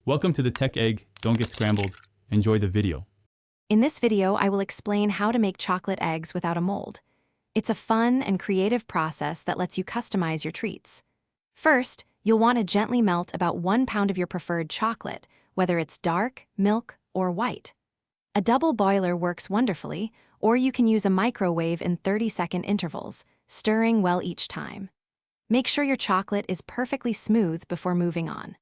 Welcome to the Tech Egg. Don't get scrambled. Enjoy the video. In this video, I will explain how to make chocolate eggs without a mold. It's a fun and creative process that lets you customize your treats. First, you'll want to gently melt about 1 pound of your preferred chocolate, whether it's dark, milk, or white. A double boiler works wonderfully, or you can use a microwave in 30-second intervals, stirring well each time. Make sure your chocolate is perfectly smooth before moving on.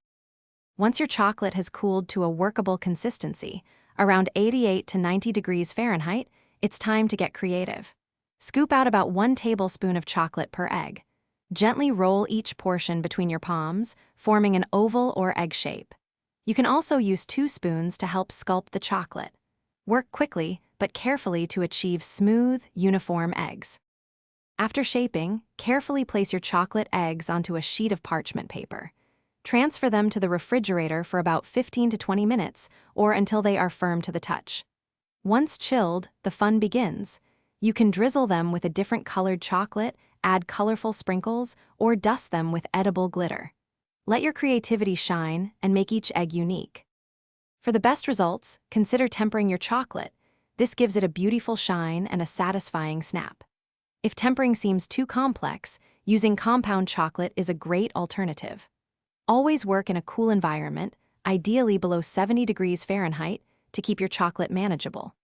Once your chocolate has cooled to a workable consistency, around 88 to 90 degrees Fahrenheit, it's time to get creative. Scoop out about 1 tablespoon of chocolate per egg. Gently roll each portion between your palms, forming an oval or egg shape. You can also use 2 spoons to help sculpt the chocolate. Work quickly, but carefully to achieve smooth, uniform eggs. After shaping, carefully place your chocolate eggs onto a sheet of parchment paper. Transfer them to the refrigerator for about 15 to 20 minutes, or until they are firm to the touch. Once chilled, the fun begins. You can drizzle them with a different colored chocolate, add colorful sprinkles, or dust them with edible glitter. Let your creativity shine and make each egg unique. For the best results, consider tempering your chocolate. This gives it a beautiful shine and a satisfying snap. If tempering seems too complex, using compound chocolate is a great alternative. Always work in a cool environment, ideally below 70 degrees Fahrenheit, to keep your chocolate manageable.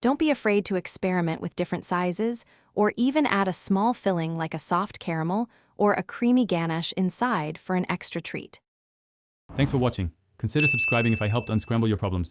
Don't be afraid to experiment with different sizes, or even add a small filling like a soft caramel or a creamy ganache inside for an extra treat. Thanks for watching. Consider subscribing if I helped unscramble your problems.